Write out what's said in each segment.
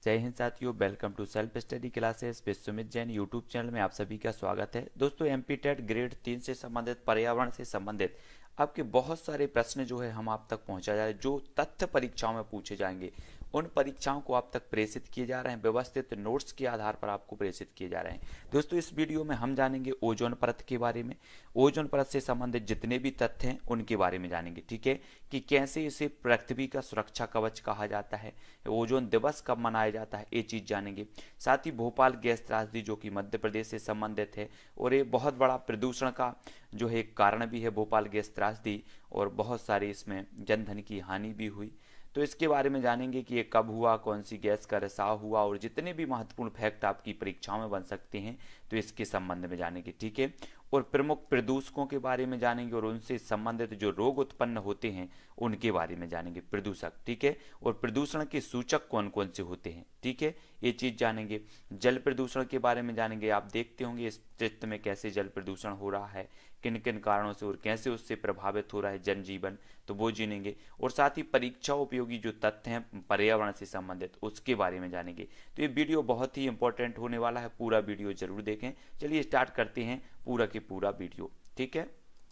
जय हिंद साथियों, welcome to self study classes with Sumit Jain YouTube channel में आप सभी का स्वागत है। दोस्तों, एमपी टेट ग्रेड 3 से संबंधित, पर्यावरण से संबंधित आपके बहुत सारे प्रश्न जो है हम आप तक पहुंचा जा रहे हैं, जो तथ्य परीक्षाओं में पूछे जाएंगे। उन परीक्षाओं को आप तक प्रेषित किए जा रहे हैं, व्यवस्थित नोट्स के आधार पर आपको प्रेषित किए जा रहे हैं। दोस्तों, इस वीडियो में हम जानेंगे ओजोन परत के बारे में। ओजोन परत से संबंधित जितने भी तथ्य हैं उनके बारे में जानेंगे, ठीक है, कि कैसे इसे पृथ्वी का सुरक्षा कवच कहा जाता है, ओजोन दिवस कब मनाया जाता है, ये चीज जानेंगे। साथ ही भोपाल गैस त्रासदी जो कि मध्य प्रदेश से संबंधित है, और ये बहुत बड़ा प्रदूषण का जो है एक कारण भी है भोपाल गैस त्रासदी, और बहुत सारी इसमें जनधन की हानि भी हुई। तो इसके बारे में जानेंगे कि ये कब हुआ, कौन सी गैस का रिसाव हुआ, और जितने भी महत्वपूर्ण फैक्ट आपकी परीक्षाओं में बन सकते हैं तो इसके संबंध में जानेंगे, ठीक है। और प्रमुख प्रदूषकों के बारे में जानेंगे, और उनसे संबंधित जो रोग उत्पन्न होते हैं उनके बारे में जानेंगे, प्रदूषक, ठीक है। और प्रदूषण के सूचक कौन कौन से होते हैं, ठीक है, ये चीज जानेंगे। जल प्रदूषण के बारे में जानेंगे। आप देखते होंगे इस चित्र में कैसे जल प्रदूषण हो रहा है, किन किन कारणों से, और कैसे उससे प्रभावित हो रहा है जनजीवन, तो वो जानेंगे। और साथ ही परीक्षा उपयोगी जो तथ्य हैं पर्यावरण से संबंधित, उसके बारे में जानेंगे। तो ये वीडियो बहुत ही इंपॉर्टेंट होने वाला है, पूरा वीडियो जरूर देखें। चलिए स्टार्ट करते हैं पूरा के पूरा वीडियो, ठीक है।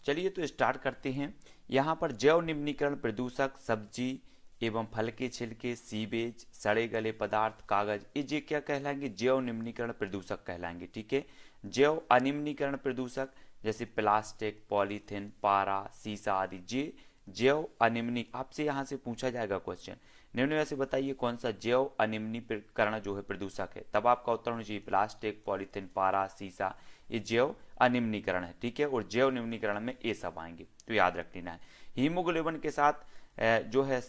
चलिए तो स्टार्ट करते हैं। यहाँ पर जैव निम्नीकरण प्रदूषक सब्जी एवं फल के छिलके, सीवेज, सड़े गले पदार्थ, कागज, ये क्या कहलाएंगे? जैव निम्नीकरण प्रदूषक कहलाएंगे, ठीक है। जैव अनिम्नीकरण प्रदूषक जैसे प्लास्टिक, पॉलीथीन, पारा, शीशा आदि, ये जैव अनिम्नी, आपसे यहाँ से पूछा जाएगा क्वेश्चन, निम्न में से बताइए कौन सा जैव अनिम्नीकरण जो है प्रदूषक है। तब आपका उत्तर होना चाहिए प्लास्टिक, पॉलीथीन, पारा, शीशा, ये जैव अनिम्नीकरण है, ठीक है। और जैव निम्नीकरण में ये सब आएंगे, तो याद रख लेना है। हीमोग्लोबिन के साथ जो है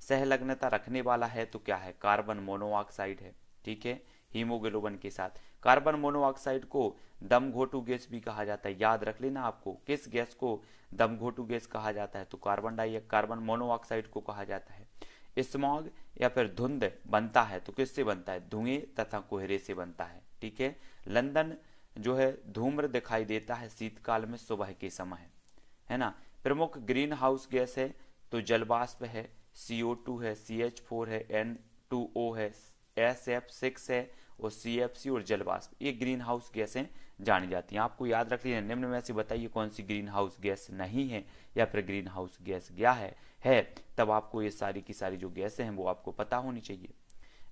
सहलग्नता रखने वाला है तो क्या है? कार्बन मोनोऑक्साइड है, ठीक है। हीमोग्लोबिन के साथ कार्बन मोनोऑक्साइड को दमघोटू गैस भी कहा जाता है, याद रख लेना आपको। किस गैस को दमघोटू गैस कहा जाता है? तो कार्बन मोनोऑक्साइड को कहा जाता है। स्मॉग या फिर धुंध बनता है तो किससे बनता है? धुएं तथा कोहरे से बनता है, ठीक है। लंदन जो है धूम्र दिखाई देता है शीतकाल में, सुबह के समय, है ना। प्रमुख ग्रीन हाउस गैस है तो जलवाष्प है, CO2 है, CH4 है, N2O है, SF6 है, और CFC और जलवाष्प, ये ग्रीन हाउस गैसें जानी जाती हैं। आपको याद रख लेना। निम्न में से बताइए कौन सी ग्रीन हाउस गैस नहीं है, या फिर ग्रीन हाउस गैस क्या है। तब आपको ये सारी की सारी जो गैसें हैं वो आपको पता होनी चाहिए।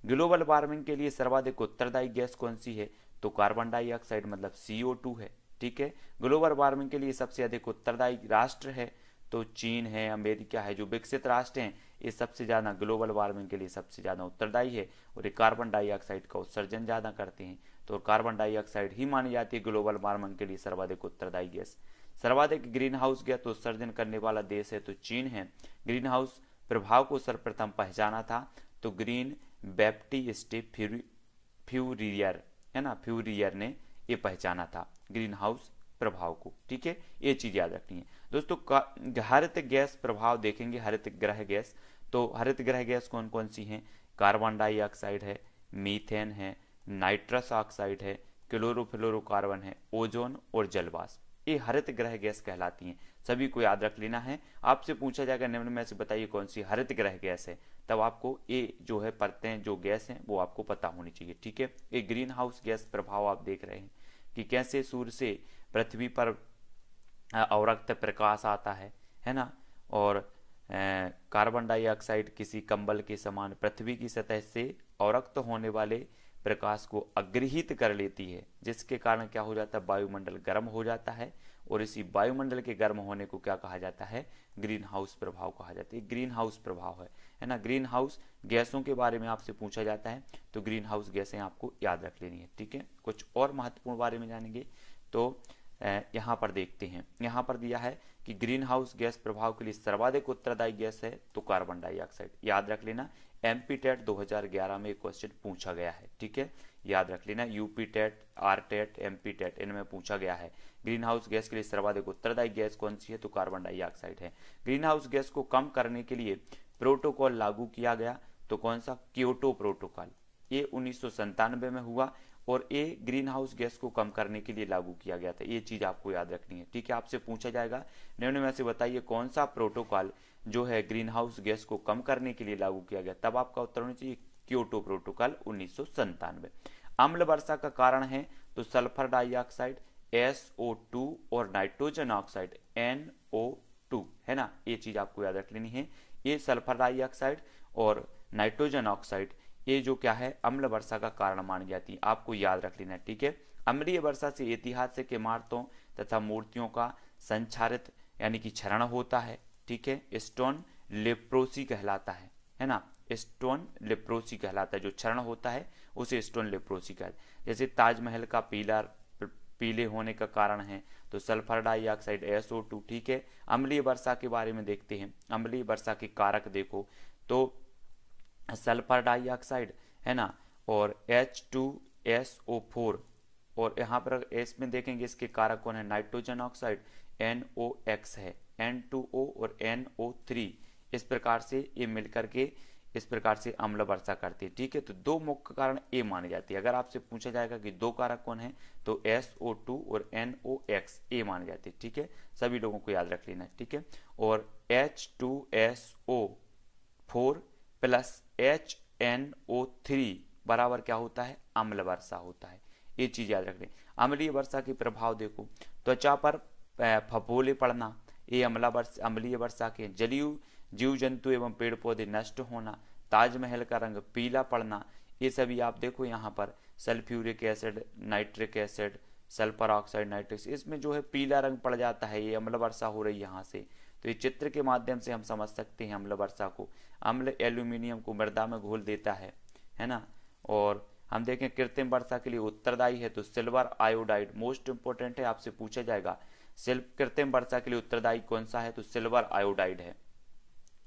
ग्लोबल वार्मिंग के लिए सर्वाधिक उत्तरदायी गैस कौन सी है? तो कार्बन डाइऑक्साइड मतलब CO2 है, ठीक है। ग्लोबल वार्मिंग के लिए सबसे अधिक उत्तरदायी राष्ट्र है तो चीन है, अमेरिका है, जो विकसित राष्ट्र हैं ये सबसे ज्यादा ग्लोबल वार्मिंग के लिए सबसे ज्यादा उत्तरदायी है, और ये कार्बन डाइऑक्साइड का उत्सर्जन ज्यादा करते हैं। तो कार्बन डाइऑक्साइड ही मानी जाती है ग्लोबल वार्मिंग के लिए सर्वाधिक उत्तरदायी गैस। सर्वाधिक ग्रीन हाउस गैस उत्सर्जन करने वाला देश है तो चीन है। ग्रीन हाउस प्रभाव को सर्वप्रथम पहचाना था तो ग्रीन बैप्टिस्ट फ्यूरियर, है ना, फ्यूरियर ने ये पहचाना था ग्रीन हाउस प्रभाव को, ठीक है। ये चीज याद रखनी है दोस्तों। हरित गैस प्रभाव देखेंगे, हरित ग्रह गैस। तो हरित ग्रह गैस कौन कौन सी हैं? कार्बन डाइऑक्साइड है, मीथेन है, नाइट्रस ऑक्साइड है, क्लोरोफ्लोरोकार्बन है, ओजोन और जलवाष्प, ये हरित ग्रह गैस कहलाती हैं। सभी को याद रख लेना है। आपसे पूछा जाएगा निम्न में से बताइए कौन सी हरित ग्रह गैस है, तब आपको ये जो है परतें जो गैस हैं वो आपको पता होनी चाहिए, ठीक है। ये ग्रीन हाउस गैस प्रभाव आप देख रहे हैं कि कैसे सूर्य से पृथ्वी पर अवरक्त प्रकाश आता है ना। और कार्बन डाइऑक्साइड किसी कंबल के समान पृथ्वी की सतह से अवरक्त होने वाले प्रकाश को अग्रहित कर लेती है, जिसके कारण क्या हो जाता है? वायुमंडल गर्म हो जाता है, और इसी वायुमंडल के गर्म होने को क्या कहा जाता है? ग्रीन हाउस प्रभाव कहा जाता है। ग्रीन हाउस प्रभाव है ना। ग्रीन हाउस गैसों के बारे में आपसे पूछा जाता है तो ग्रीन हाउस गैसें आपको याद रख लेनी है, ठीक है। कुछ और महत्वपूर्ण बारे में जानेंगे तो यहाँ पर देखते हैं। यहाँ पर दिया है कि ग्रीन हाउस गैस प्रभाव के लिए सर्वाधिक उत्तरदायी गैस है तो कार्बन डाइऑक्साइड, याद रख लेना। एमपी टेट 2011 में क्वेश्चन पूछा गया है, ठीक है, याद रख लेना। UP TET, R TET, MP TET, इनमें पूछा गया है ग्रीन हाउस गैस के लिए सर्वाधिक उत्तरदायी गैस कौन सी है, तो कार्बन डाइऑक्साइड है। ग्रीन हाउस गैस को कम करने के लिए प्रोटोकॉल लागू किया गया तो कौन सा? क्योटो प्रोटोकॉल, ये 1997 में हुआ, और ये ग्रीन हाउस गैस को कम करने के लिए लागू किया गया था। ये चीज आपको याद रखनी है, ठीक है। आपसे पूछा जाएगा निम्न में से बताइए कौन सा प्रोटोकॉल जो है ग्रीन हाउस गैस को कम करने के लिए लागू किया गया, तब आपका उत्तर होना चाहिए क्योटो प्रोटोकॉल 1997। अम्ल वर्षा का कारण है तो सल्फर डाइऑक्साइड SO2 और नाइट्रोजन ऑक्साइड NO2, है ना। ये चीज आपको याद रख लेनी है। ये सल्फर डाइऑक्साइड और नाइट्रोजन ऑक्साइड ये जो क्या है अम्ल वर्षा का कारण मानी जाती है, आपको याद रख लेना है, ठीक है। अम्लीय वर्षा से ऐतिहासिक इमारतों तथा मूर्तियों का संचारित यानी कि क्षरण होता है, ठीक है। स्टोन लेप्रोसी कहलाता है ना। स्टोन लेप्रोसी कहलाता है, जो क्षरण होता है उसे स्टोन लेप्रोसी कहलाता है। जैसे ताजमहल का पीले होने का कारण है तो सल्फर डाइऑक्साइड SO2, ठीक है। अम्लीय वर्षा के बारे में देखते हैं। अम्लीय वर्षा के कारक देखो तो सल्फर डाइऑक्साइड, है ना, और H2SO4, और यहाँ पर इसमें देखेंगे इसके कारक कौन है, नाइट्रोजन ऑक्साइड NOx है, N2O और NO3। इस प्रकार से ये मिलकर के इस प्रकार से अम्ल वर्षा करती है, ठीक है। तो दो मुख्य कारण ए मानी जाती है। अगर आपसे पूछा जाएगा कि दो कारक कौन है तो SO2 और NOx ए मानी जाती है, ठीक है। सभी लोगों को याद रख लेना है, ठीक है। और H2SO4 प्लस HNO3 बराबर क्या होता है, अम्ल वर्षा होता है। ये चीज याद रख लें। अम्लीय वर्षा के प्रभाव देखो, त्वचा पर फफोले पड़ना, ये अम्लीय वर्षा के। जलीय जीव जंतु एवं पेड़ पौधे नष्ट होना, ताजमहल का रंग पीला पड़ना, ये सभी आप देखो यहाँ पर sulphuric acid, nitric acid, sulphur oxide, nitric, इसमें जो है पीला रंग पड़ जाता है, ये अम्ल वर्षा हो रही है यहाँ से। तो ये चित्र के माध्यम से हम समझ सकते हैं अम्ल वर्षा को। अम्ल एल्यूमिनियम को मृदा में घोल देता है ना। और हम देखें कृत्रिम वर्षा के लिए उत्तरदायी है तो सिल्वर आयोडाइड मोस्ट इंपोर्टेंट है, आपसे पूछा जाएगा कृत्रिम वर्षा के लिए उत्तरदायी कौन सा है तो सिल्वर आयोडाइड है।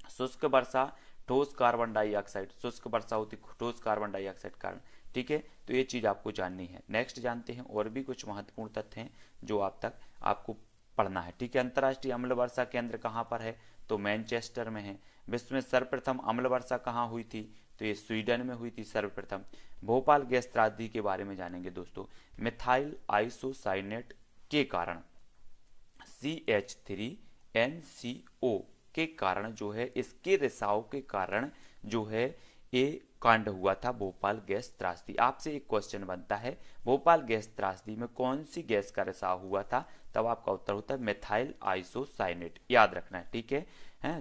शुष्क वर्षा ठोस कार्बन डाइऑक्साइड, शुष्क वर्षा होती ठोस कार्बन डाइऑक्साइड कारण, ठीक है। तो ये चीज आपको जाननी है। नेक्स्ट जानते हैं और भी कुछ महत्वपूर्ण तथ्य हैं जो आपको पढ़ना है, ठीक है। अंतर्राष्ट्रीय अम्ल वर्षा केंद्र कहाँ पर है तो मैनचेस्टर में है। विश्व में सर्वप्रथम अम्ल वर्षा कहाँ हुई थी तो ये स्वीडन में हुई थी सर्वप्रथम। भोपाल गैस त्रासदी के बारे में जानेंगे दोस्तों। मिथाइल आइसोसाइनेट के कारण CH3NCO के कारण जो है, इसके रिसाव के कारण जो है ये कांड हुआ था भोपाल गैस त्रासदी। आपसे एक क्वेश्चन बनता है भोपाल गैस त्रासदी में कौन सी गैस का रिसाव हुआ था, तब आपका उत्तर होता है मिथाइल आइसोसाइनेट, याद रखना है, ठीक है।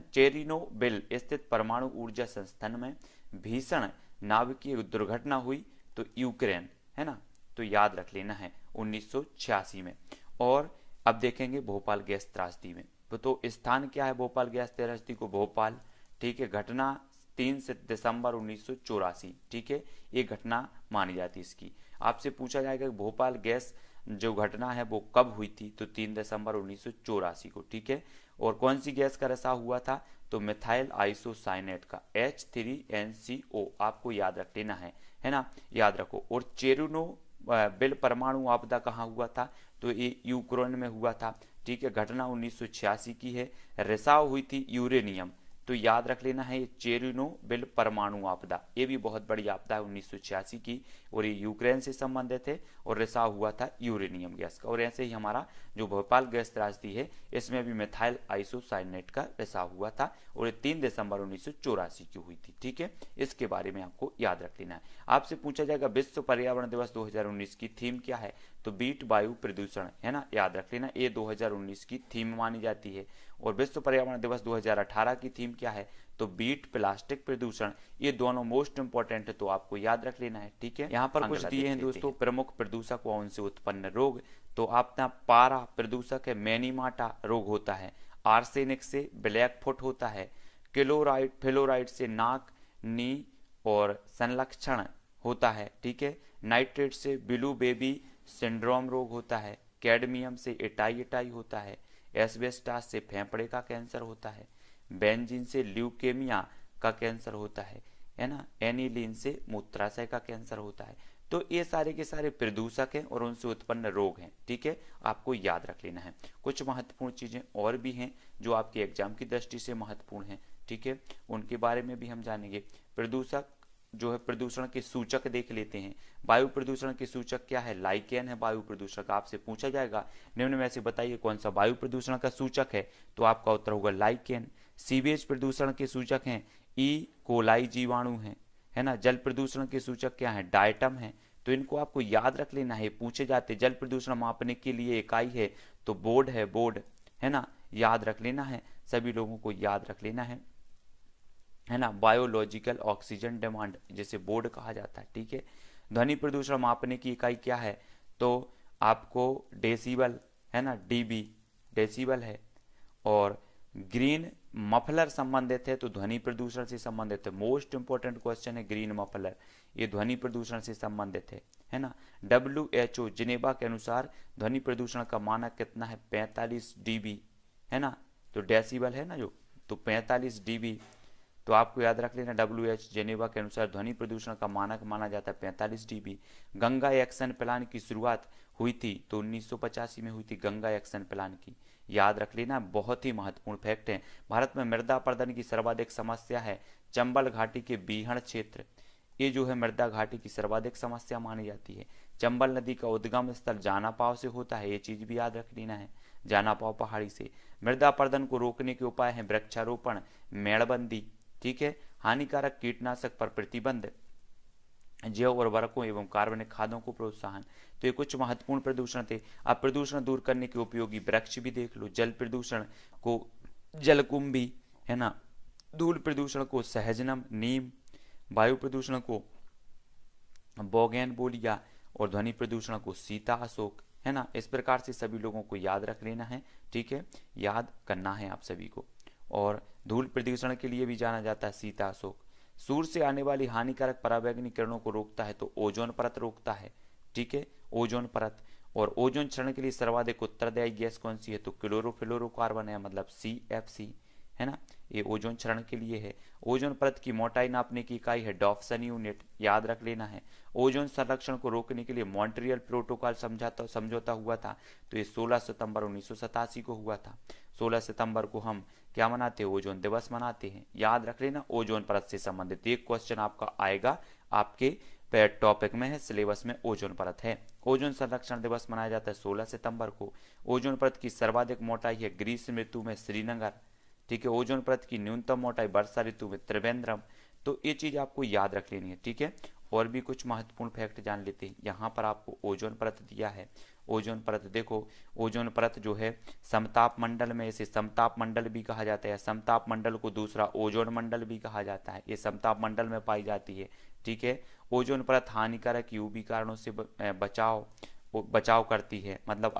चेरिनोबिल स्थित परमाणु ऊर्जा संस्थान में भीषण नाभिकीय दुर्घटना हुई तो यूक्रेन, है ना, तो याद रख लेना है 1986 में। और अब देखेंगे भोपाल गैस त्रासदी में तो स्थान क्या है भोपाल गैस त्रासदी को, भोपाल, ठीक है। घटना 3 दिसंबर 1984, ठीक है, ये घटना मानी जाती है इसकी। आपसे पूछा जाएगा कि भोपाल गैस जो घटना है वो कब हुई थी तो 3 दिसंबर 1984 को, ठीक है। और कौन सी गैस का रिसाव हुआ था तो मिथाइल आइसोसाइनेट का H3NCO, आपको याद रख लेना है ना, याद रखो। और चेरुनोबिल परमाणु आपदा कहाँ हुआ था तो ये यूक्रेन में हुआ था, ठीक है। घटना 1986 की है, रिसाव हुई थी यूरेनियम, तो याद रख लेना है ये चेरुनोबिल परमाणु आपदा, ये भी बहुत बड़ी आपदा है 1986 की, और ये यूक्रेन से संबंधित है और रिसाव हुआ था यूरेनियम गैस का। और ऐसे ही हमारा जो भोपाल गैस त्रासदी है इसमें भी मिथाइल आइसोसाइनेट का रिसाव हुआ था और ये 3 दिसंबर 1984 की हुई थी, ठीक है। इसके बारे में आपको याद रख लेना है। आपसे पूछा जाएगा विश्व पर्यावरण दिवस 2019 की थीम क्या है तो बीट वायु प्रदूषण, है ना, याद रख लेना, ये 2019 की थीम मानी जाती है। और विश्व पर्यावरण दिवस 2018 की थीम क्या है तो बीट प्लास्टिक प्रदूषण, ये दोनों मोस्ट इंपोर्टेंट है तो आपको याद रख लेना है, ठीक है। यहाँ पर कुछ दिए हैं दोस्तों, प्रमुख प्रदूषक व उनसे उत्पन्न रोग, तो आपका पारा प्रदूषक है मैनीमाटा रोग होता है, आर्सेनिक से ब्लैक फुट होता है, क्लोराइड फ्लोराइड से नाक नी और संलक्षण होता है, ठीक है। नाइट्रेट से ब्लू बेबी सिंड्रोम रोग होता है, कैडमियम से एटाई होता है, एस्बेस्टास से फेफड़े का कैंसर होता है, बेंजीन से ल्यूकेमिया का कैंसर होता है ना, एनिलीन से मूत्राशय का कैंसर होता है। तो ये सारे के सारे प्रदूषक हैं और उनसे उत्पन्न रोग हैं, ठीक है, आपको याद रख लेना है। कुछ महत्वपूर्ण चीजें और भी हैं जो आपके एग्जाम की दृष्टि से महत्वपूर्ण हैं, ठीक है, उनके बारे में भी हम जानेंगे। प्रदूषक जो है प्रदूषण के सूचक देख लेते हैं। वायु प्रदूषण के सूचक क्या है? लाइकेन है वायु प्रदूषण का। आपसे पूछा जाएगा निम्न में से बताइए कौन सा वायु प्रदूषण का सूचक है, तो आपका उत्तर होगा लाइकेन। सीवेज प्रदूषण के सूचक हैं ई कोलाई जीवाणु है ना। जल प्रदूषण के सूचक क्या है? डायटम है। तो इनको आपको याद रख लेना है, पूछे जाते। जल प्रदूषण मापने के लिए इकाई है तो बोर्ड है, बोर्ड है ना, याद रख लेना है, सभी लोगों को याद रख लेना है ना। बायोलॉजिकल ऑक्सीजन डिमांड जिसे बोर्ड कहा जाता है, ठीक है। ध्वनि प्रदूषण मापने की इकाई क्या है? तो आपको डेसिबल है ना, डीबी डेसिबल है। और ग्रीन मफलर संबंधित है तो ध्वनि प्रदूषण से संबंधित है। मोस्ट इंपोर्टेंट क्वेश्चन है ग्रीन मफलर, ये ध्वनि प्रदूषण से संबंधित है ना। WHO जिनेवा के अनुसार ध्वनि प्रदूषण का मानक कितना है? 45 dB है ना। तो डेसिबल है ना जो, तो 45 dB। तो आपको याद रख लेना WHO जेनेवा के अनुसार ध्वनि प्रदूषण का मानक माना जाता है 45 dB। गंगा एक्शन प्लान की शुरुआत हुई थी तो 1985 में हुई थी गंगा एक्शन प्लान की, याद रख लेना, बहुत ही महत्वपूर्ण फैक्ट है। भारत में मृदा अपरदन की सर्वाधिक समस्या है चंबल घाटी के बीहड़ क्षेत्र, ये जो है मृदा घाटी की सर्वाधिक समस्या मानी जाती है। चंबल नदी का उद्गम स्थल जानापाव से होता है, ये चीज भी याद रख लेना है, जानापाव पहाड़ी से। मृदा अपरदन को रोकने के उपाय हैं वृक्षारोपण, मेड़बंदी, ठीक है, हानिकारक कीटनाशक पर प्रतिबंध, जैव उर्वरकों एवं कार्बनिक खादों को प्रोत्साहन। तो ये कुछ महत्वपूर्ण प्रदूषण थे। अब प्रदूषण दूर करने के उपयोगी वृक्ष भी देख लो। जल प्रदूषण को जलकुंभी है ना, धूल प्रदूषण को सहजनम नीम, वायु प्रदूषण को बोगेनविलिया और ध्वनि प्रदूषण को सीता अशोक, है ना। इस प्रकार से सभी लोगों को याद रख लेना है, ठीक है, याद करना है आप सभी को। और धूल प्रदूषण के लिए भी जाना जाता है सीता अशोक। सूर्य से आने वाली हानिकारक पराबैंगनी किरणों को रोकता है तो ओजोन परत रोकता है, ठीक है, ओजोन परत। और ओजोन क्षरण के लिए सर्वाधिक उत्तरदायी गैस कौन सी है? तो क्लोरोफ्लोरोकार्बन है, मतलब CFC, है ना, ये ओजोन क्षरण के लिए है। ओजोन परत की मोटाई नापने की इकाई है डॉप्सन यूनिट, याद रख लेना है। ओजोन संरक्षण को रोकने के लिए मॉन्ट्रियल प्रोटोकॉल समझौता हुआ था, तो ये 16 सितंबर 1987 को हुआ था। 16 सितंबर को हम क्या मनाते हैं? ओजोन दिवस मनाते हैं, याद रख लेना। ओजोन परत से संबंधित एक क्वेश्चन आपका आएगा, आपके टॉपिक में है, सिलेबस में ओजोन परत है। ओजोन संरक्षण दिवस मनाया जाता है 16 सितंबर को। ओजोन परत की सर्वाधिक मोटाई है ग्रीष्म ऋतु में श्रीनगर, ठीक है। ओजोन परत की न्यूनतम मोटाई वर्षा ऋतु में त्रिवेंद्रम। तो ये चीज आपको याद रख लेनी है, ठीक है। और भी कुछ महत्वपूर्ण फैक्ट जान लेते हैं। यहाँ पर आपको ओजोन परत दिया है। ओजोन परत देखो, ओजोन परत जो है समताप मंडल में, इसे समताप मंडल भी कहा जाता है। समताप मंडल को दूसरा ओजोन मंडल भी कहा जाता है, ये समताप मंडल में पाई जाती है, ठीक है। ओजोन परत हानिकारक यूवी कारणों से बचाव करती है, मतलब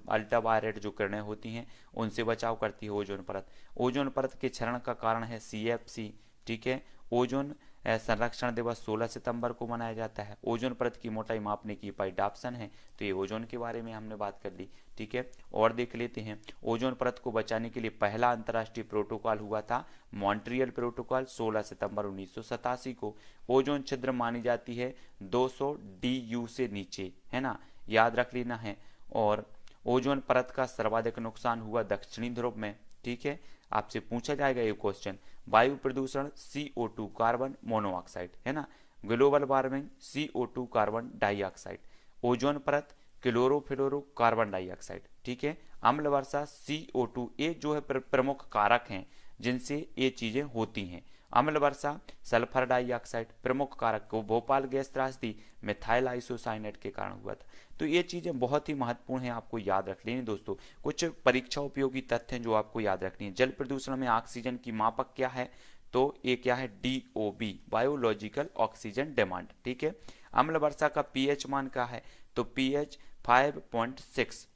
अल्ट्रावायलेट जो किरणें होती हैं उनसे बचाव करती है ओजोन परत। ओजोन परत के क्षरण का कारण है CFC, ठीक है। ओजोन संरक्षण दिवस 16 सितंबर को मनाया जाता है। ओजोन परत की मोटाई मापने की इकाई डाप्सन है। तो ये ओजोन के बारे में हमने बात कर ली, ठीक है। और देख लेते हैं, ओजोन परत को बचाने के लिए पहला अंतर्राष्ट्रीय प्रोटोकॉल हुआ था मॉन्ट्रियल प्रोटोकॉल 16 सितंबर 1987 को। ओजोन छिद्र मानी जाती है 200 DU से नीचे, है ना, याद रख लेना है। और ओजोन परत का सर्वाधिक नुकसान हुआ दक्षिणी ध्रुव में, ठीक है। आपसे पूछा जाएगा ये क्वेश्चन। वायु प्रदूषण CO2 कार्बन मोनोऑक्साइड, है ना। Global warming CO2 carbon dioxide. Ozone परत क्लोरोफ्लोरो कार्बन डाइऑक्साइड, ठीक है। अम्ल वर्षा CO2, ये जो है प्रमुख कारक हैं जिनसे ये चीजें होती हैं। अम्ल वर्षा सल्फर डाइऑक्साइड प्रमुख कारक को भोपाल गैस त्रासदी मिथाइल आइसोसाइनेट के कारण हुआ था। तो ये चीजें बहुत ही महत्वपूर्ण हैं, आपको याद रख लेनी दोस्तों। कुछ परीक्षा उपयोगी तथ्य हैं जो आपको याद रखनी है। जल प्रदूषण में ऑक्सीजन की मापक क्या है? तो ये क्या है? DOB, बायोलॉजिकल ऑक्सीजन डिमांड, ठीक है। अम्ल वर्षा का pH मान क्या है? तो pH 5.6,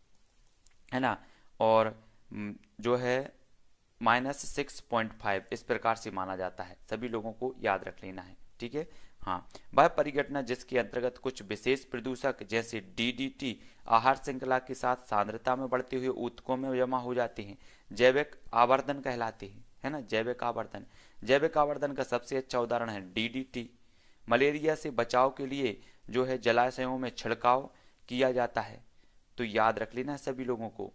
है ना। और जो है -6.5, इस प्रकार से माना जाता है, सभी लोगों को याद रख लेना है, ठीक है। हाँ, वह परिघटना जिसके अंतर्गत कुछ विशेष प्रदूषक जैसे DDT आहार श्रृंखला के साथ सांद्रता में बढ़ते हुए ऊतकों में जमा हो जाते हैं, जैविक आवर्धन कहलाते हैं, है ना, जैविक आवर्धन। जैविक आवर्धन का सबसे अच्छा उदाहरण है DDT। मलेरिया से बचाव के लिए जो है जलाशयों में छिड़काव किया जाता है, तो याद रख लेना है सभी लोगों को।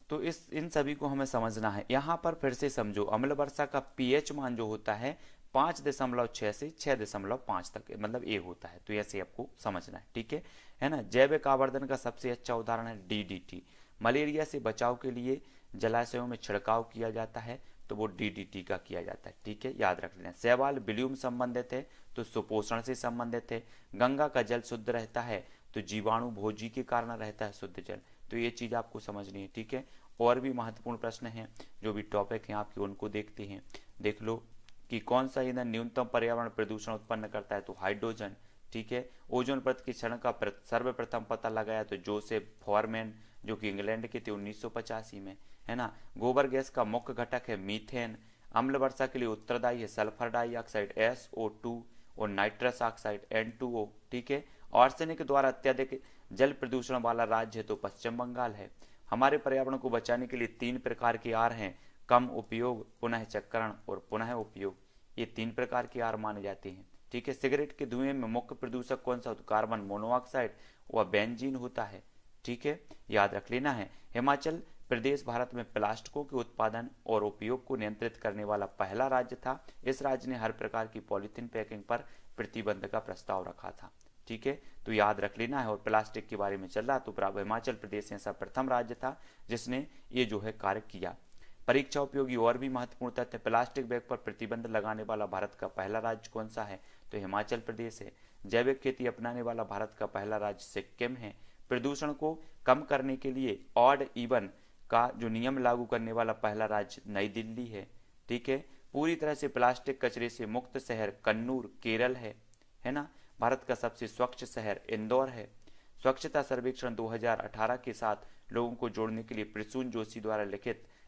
तो इन सभी को हमें समझना है। यहाँ पर फिर से समझो, अम्ल वर्षा का pH मान जो होता है 5.6 से 6.5 तक मतलब ए होता है। तो ऐसे आपको समझना है, ठीक है ना। जैविक आवर्धन का सबसे अच्छा उदाहरण है डीडीटी। मलेरिया से बचाव के लिए जलाशयों में छिड़काव किया जाता है, तो वो डीडीटी का किया जाता है, ठीक है, याद रख लेना। शैवाल विल्यूम संबंधित है, तो सुपोषण से संबंधित है। गंगा का जल शुद्ध रहता है, तो जीवाणु भोजी के कारण रहता है शुद्ध जल। तो ये चीज आपको समझनी है, ठीक है। और भी महत्वपूर्ण प्रश्न हैं, जो भी टॉपिक हैं आपके, उनको देखते हैं। देख लो कि कौन सा ईंधन न्यूनतम पर्यावरण प्रदूषण उत्पन्न करता है, तो हाइड्रोजन, ठीक है। ओजोन परत की क्षरण का सर्वप्रथम पता लगाया तो जोसेफ फॉरमैन, जो कि इंग्लैंड के थे 1985 में, है ना। गोबर गैस का मुख्य घटक है मीथेन। अम्ल वर्षा के लिए उत्तरदायी है सल्फर डाइऑक्साइड SO2 और नाइट्रस ऑक्साइड N2O, ठीक है। आर्सेनिक द्वारा अत्यधिक जल प्रदूषण वाला राज्य तो पश्चिम बंगाल है। हमारे पर्यावरण को बचाने के लिए 3 प्रकार के आर हैं, कम उपयोग, पुनः चक्रण और पुनः उपयोग। ये 3 प्रकार के आर माने जाते हैं, ठीक है। सिगरेट के धुएं में मुख्य प्रदूषक कौन सा होता है, कार्बन मोनोऑक्साइड व बेंजीन होता है, ठीक है, याद रख लेना है। हिमाचल प्रदेश भारत में प्लास्टिकों के उत्पादन और उपयोग को नियंत्रित करने वाला पहला राज्य था। इस राज्य ने हर प्रकार की पॉलीथीन पैकिंग पर प्रतिबंध का प्रस्ताव रखा था, ठीक है, तो याद रख लेना है। और प्लास्टिक के बारे में चल रहा तो हिमाचल प्रदेश ऐसा प्रथम राज्य था जिसने ये जो है कार्य किया। परीक्षा उपयोगी और भी महत्वपूर्ण तथ्य, प्लास्टिक बैग पर प्रतिबंध लगाने वाला भारत का पहला राज्य कौन सा है, तो हिमाचल प्रदेश है। जैविक खेती अपनाने वाला भारत का पहला राज्य सिक्किम है। प्रदूषण को कम करने के लिए ऑड इवन का जो नियम लागू करने वाला पहला राज्य नई दिल्ली है, ठीक है। पूरी तरह से प्लास्टिक कचरे से मुक्त शहर कन्नूर केरल है ना। भारत का सबसे स्वच्छ शहर इंदौर है। स्वच्छता सर्वेक्षण 2018 के साथ लोगों को जोड़ने के लिए प्रसून जोशी द्वारा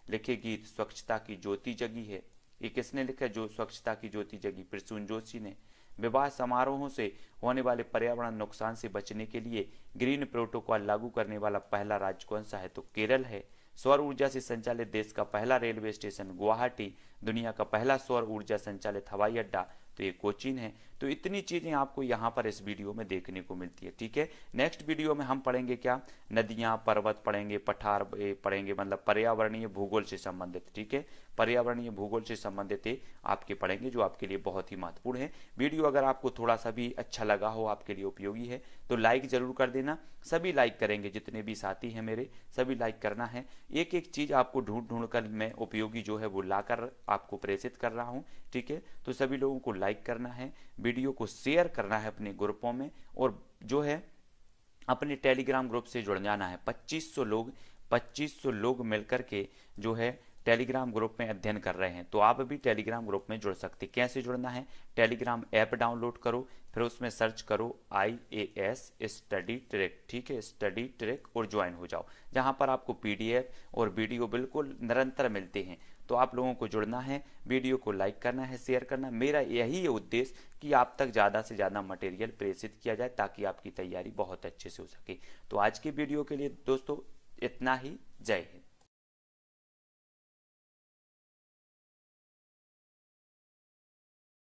लिखे गीत स्वच्छता की ज्योति जगी है। ये किसने लिखा, जो स्वच्छता की ज्योति जगी, प्रसून जोशी ने। विवाह समारोहों से होने वाले पर्यावरण नुकसान से बचने के लिए ग्रीन प्रोटोकॉल लागू करने वाला पहला राज्य कौन सा है, तो केरल है। सौर ऊर्जा से संचालित देश का पहला रेलवे स्टेशन गुवाहाटी। दुनिया का पहला सौर ऊर्जा संचालित हवाई अड्डा, तो ये कोचीन है। तो इतनी चीजें आपको यहाँ पर इस वीडियो में देखने को मिलती है, ठीक है। नेक्स्ट वीडियो में हम पढ़ेंगे क्या, नदियां पर्वत पढ़ेंगे, पठार पढ़ेंगे, मतलब पर्यावरणीय भूगोल से संबंधित, ठीक है। पर्यावरणीय भूगोल से संबंधित आपके पढ़ेंगे, जो आपके लिए बहुत ही महत्वपूर्ण है। वीडियो अगर आपको थोड़ा सा भी अच्छा लगा हो, आपके लिए उपयोगी है, तो लाइक जरूर कर देना। सभी लाइक करेंगे, जितने भी साथी हैं मेरे, सभी लाइक करना है। एक एक चीज आपको ढूंढ कर मैं उपयोगी जो है वो लाकर आपको प्रेषित कर रहा हूं, ठीक है। तो सभी लोगों को लाइक करना है, वीडियो को शेयर करना है अपने ग्रुपों में, और जो है अपने टेलीग्राम ग्रुप से जुड़ जाना है। 2500 लोग मिलकर के जो है टेलीग्राम ग्रुप में अध्ययन कर रहे हैं, तो आप भी टेलीग्राम ग्रुप में जुड़ सकते। कैसे जुड़ना है, टेलीग्राम ऐप डाउनलोड करो, फिर उसमें सर्च करो IAS स्टडी ट्रैक, ठीक है, स्टडी ट्रैक, और ज्वाइन हो जाओ, जहां पर आपको PDF और वीडियो बिल्कुल निरंतर मिलते हैं। तो आप लोगों को जुड़ना है, वीडियो को लाइक करना है, शेयर करना। मेरा यही है उद्देश्य कि आप तक ज़्यादा से ज़्यादा मटेरियल प्रेषित किया जाए, ताकि आपकी तैयारी बहुत अच्छे से हो सके। तो आज की वीडियो के लिए दोस्तों इतना ही। जय हिंद।